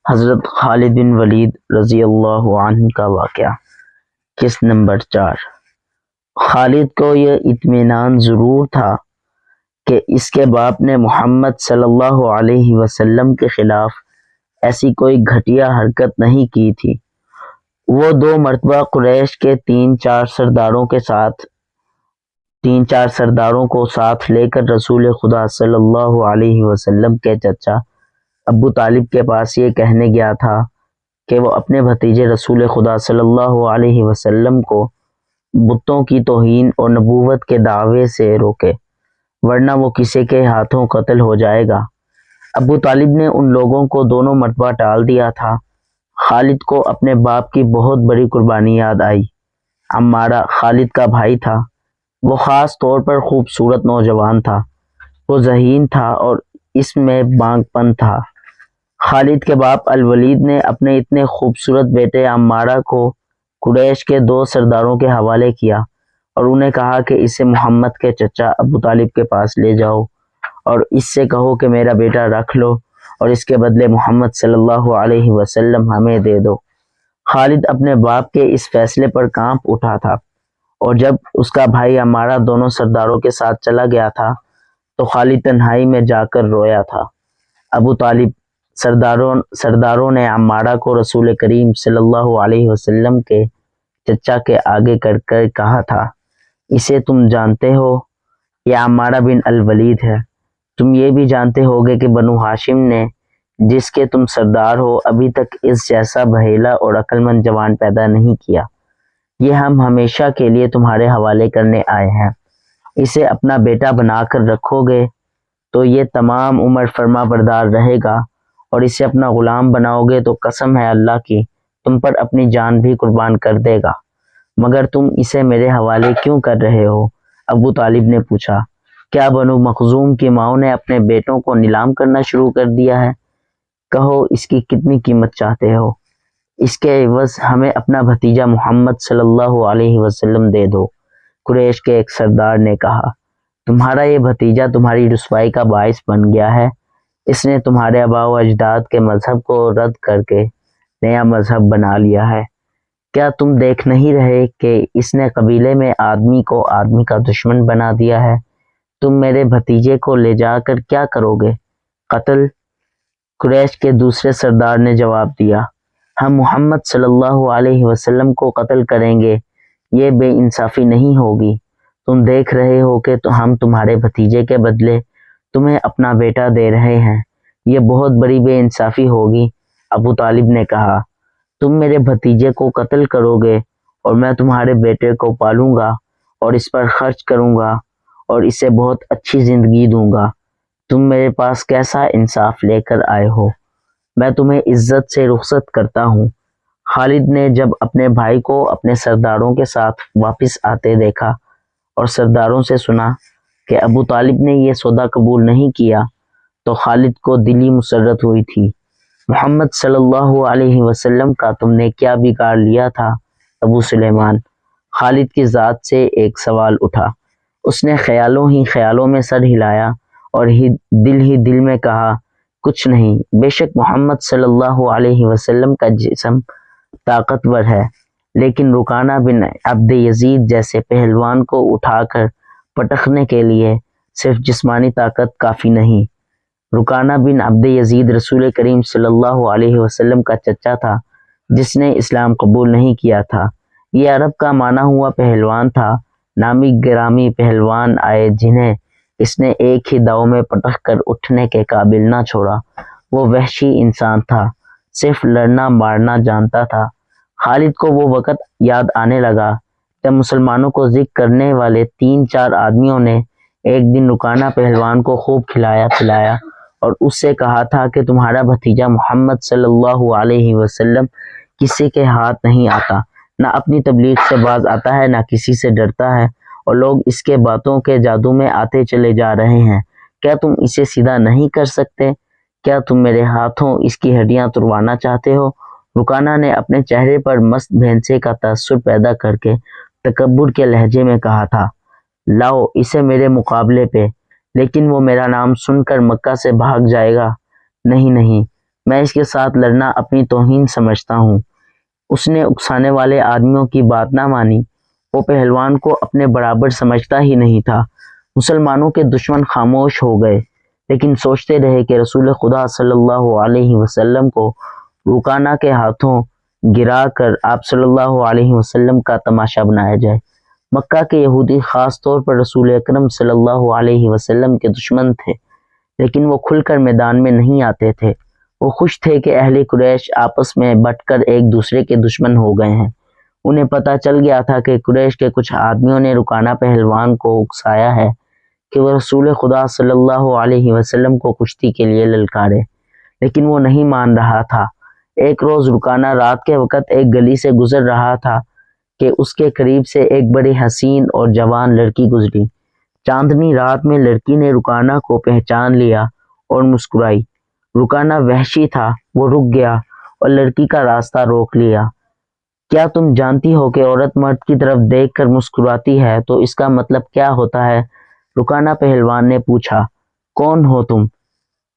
حضرت خالد بن ولید رضی اللہ عنہ کا واقعہ۔ قسط نمبر 4۔ خالد کو یہ اطمینان ضرور تھا کہ اس کے باپ نے محمد صلی اللہ علیہ وسلم کے خلاف ایسی کوئی گھٹیا حرکت نہیں کی تھی۔ وہ 2 مرتبہ قریش کے 3-4 سرداروں کو ساتھ لے کر رسول خدا صلی اللہ علیہ وسلم کے چچا ابو طالب کے پاس یہ کہنے گیا تھا کہ وہ اپنے بھتیجے رسول خدا صلی اللہ علیہ وسلم کو بتوں کی توہین اور نبوت کے دعوے سے روکے، ورنہ وہ کسی کے ہاتھوں قتل ہو جائے گا۔ ابو طالب نے ان لوگوں کو دونوں مرتبہ ٹال دیا تھا۔ خالد کو اپنے باپ کی بہت بڑی قربانی یاد آئی۔ عمارہ خالد کا بھائی تھا۔ وہ خاص طور پر خوبصورت نوجوان تھا۔ وہ ذہین تھا اور اس میں بانگ پن تھا۔ خالد کے باپ الولید نے اپنے اتنے خوبصورت بیٹے عمارہ کو قریش کے 2 سرداروں کے حوالے کیا اور انہیں کہا کہ اسے محمد کے چچا ابو طالب کے پاس لے جاؤ اور اس سے کہو کہ میرا بیٹا رکھ لو اور اس کے بدلے محمد صلی اللہ علیہ وسلم ہمیں دے دو۔ خالد اپنے باپ کے اس فیصلے پر کانپ اٹھا تھا، اور جب اس کا بھائی عمارہ دونوں سرداروں کے ساتھ چلا گیا تھا تو خالد تنہائی میں جا کر رویا تھا۔ ابو طالب سرداروں نے عمارہ کو رسول کریم صلی اللہ علیہ وسلم کے چچا کے آگے کر کہا تھا، اسے تم جانتے ہو، یہ عمارہ بن الولید ہے۔ تم یہ بھی جانتے ہوگے کہ بنو ہاشم نے جس کے تم سردار ہو ابھی تک اس جیسا بہیلا اور عقل مند جوان پیدا نہیں کیا۔ یہ ہم ہمیشہ کے لیے تمہارے حوالے کرنے آئے ہیں۔ اسے اپنا بیٹا بنا کر رکھو گے تو یہ تمام عمر فرما بردار رہے گا، اور اسے اپنا غلام بناؤ گے تو قسم ہے اللہ کی تم پر اپنی جان بھی قربان کر دے گا۔ مگر تم اسے میرے حوالے کیوں کر رہے ہو؟ ابو طالب نے پوچھا۔ کیا بنو مخزوم کی ماؤں نے اپنے بیٹوں کو نیلام کرنا شروع کر دیا ہے؟ کہو اس کی کتنی قیمت چاہتے ہو؟ اس کے عوض ہمیں اپنا بھتیجا محمد صلی اللہ علیہ وسلم دے دو۔ قریش کے ایک سردار نے کہا، تمہارا یہ بھتیجا تمہاری رسوائی کا باعث بن گیا ہے۔ اس نے تمہارے آباء و اجداد کے مذہب کو رد کر کے نیا مذہب بنا لیا ہے۔ کیا تم دیکھ نہیں رہے کہ اس نے قبیلے میں آدمی کو آدمی کا دشمن بنا دیا ہے؟ تم میرے بھتیجے کو لے جا کر کیا کرو گے؟ قتل؟ قریش کے دوسرے سردار نے جواب دیا، ہم محمد صلی اللہ علیہ وسلم کو قتل کریں گے، یہ بے انصافی نہیں ہوگی۔ تم دیکھ رہے ہو کہ ہم تمہارے بھتیجے کے بدلے تمہیں اپنا بیٹا دے رہے ہیں، یہ بہت بڑی بے انصافی ہوگی۔ ابو طالب نے کہا، تم میرے بھتیجے کو قتل کرو گے اور میں تمہارے بیٹے کو پالوں گا اور اس پر خرچ کروں گا اور اسے بہت اچھی زندگی دوں گا۔ تم میرے پاس کیسا انصاف لے کر آئے ہو؟ میں تمہیں عزت سے رخصت کرتا ہوں۔ خالد نے جب اپنے بھائی کو اپنے سرداروں کے ساتھ واپس آتے دیکھا اور سرداروں سے سنا کہ ابو طالب نے یہ سودا قبول نہیں کیا تو خالد کو دلی مسرت ہوئی تھی۔ محمد صلی اللہ علیہ وسلم کا تم نے کیا بگاڑ لیا تھا ابو سلیمان؟ خالد کی ذات سے ایک سوال اٹھا۔ اس نے خیالوں میں سر ہلایا اور دل میں کہا، کچھ نہیں، بے شک محمد صلی اللہ علیہ وسلم کا جسم طاقتور ہے، لیکن رکانہ بن عبد یزید جیسے پہلوان کو اٹھا کر پٹخنے کے لیے صرف جسمانی طاقت کافی نہیں۔ رکانہ بن عبد یزید رسول کریم صلی اللہ علیہ وسلم کا چچا تھا جس نے اسلام قبول نہیں کیا تھا۔ یہ عرب کا مانا ہوا پہلوان تھا۔ نامی گرامی پہلوان آئے جنہیں اس نے ایک ہی داؤ میں پٹخ کر اٹھنے کے قابل نہ چھوڑا۔ وہ وحشی انسان تھا، صرف لڑنا مارنا جانتا تھا۔ خالد کو وہ وقت یاد آنے لگا جب مسلمانوں کو ذکر کرنے والے 3-4 آدمیوں نے ایک دن رکانہ پہلوان کو خوب کھلایا پلایا اور اس سے کہا تھا کہ تمہارا بھتیجا محمد صلی اللہ علیہ وسلم کسی کے ہاتھ نہیں آتا، نہ اپنی تبلیغ سے باز آتا ہے، نہ کسی سے ڈرتا ہے، اور لوگ اس کے باتوں کے جادو میں آتے چلے جا رہے ہیں۔ کیا تم اسے سیدھا نہیں کر سکتے؟ کیا تم میرے ہاتھوں اس کی ہڈیاں توڑوانا چاہتے ہو؟ رکانہ نے اپنے چہرے پر مست بھینسے کا تاثر پیدا کر کے تکبر کے لہجے میں کہا تھا، لاؤ اسے میرے مقابلے پہ، لیکن وہ میرا نام سن کر مکہ سے بھاگ جائے گا۔ نہیں، میں اس کے ساتھ لڑنا اپنی توہین سمجھتا ہوں۔ اس نے اکسانے والے آدمیوں کی بات نہ مانی۔ وہ پہلوان کو اپنے برابر سمجھتا ہی نہیں تھا۔ مسلمانوں کے دشمن خاموش ہو گئے، لیکن سوچتے رہے کہ رسول خدا صلی اللہ علیہ وسلم کو رکانہ کے ہاتھوں گرا کر آپ صلی اللہ علیہ وسلم کا تماشا بنایا جائے۔ مکہ کے یہودی خاص طور پر رسول اکرم صلی اللہ علیہ وسلم کے دشمن تھے، لیکن وہ کھل کر میدان میں نہیں آتے تھے۔ وہ خوش تھے کہ اہل قریش آپس میں بٹ کر ایک دوسرے کے دشمن ہو گئے ہیں۔ انہیں پتہ چل گیا تھا کہ قریش کے کچھ آدمیوں نے رکانہ پہلوان کو اکسایا ہے کہ وہ رسول خدا صلی اللہ علیہ وسلم کو کشتی کے لیے للکارے، لیکن وہ نہیں مان رہا تھا۔ ایک روز رکانہ رات کے وقت ایک گلی سے گزر رہا تھا کہ اس کے قریب سے ایک بڑی حسین اور جوان لڑکی گزری۔ چاندنی رات میں لڑکی نے رکانہ کو پہچان لیا اور مسکرائی۔ رکانہ وحشی تھا، وہ رک گیا اور لڑکی کا راستہ روک لیا۔ کیا تم جانتی ہو کہ عورت مرد کی طرف دیکھ کر مسکراتی ہے تو اس کا مطلب کیا ہوتا ہے؟ رکانہ پہلوان نے پوچھا۔ کون ہو تم؟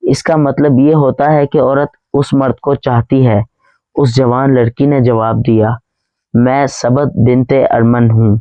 اس کا مطلب یہ ہوتا ہے کہ عورت اس مرد کو چاہتی ہے، اس جوان لڑکی نے جواب دیا۔ میں سبت بنت ارمن ہوں۔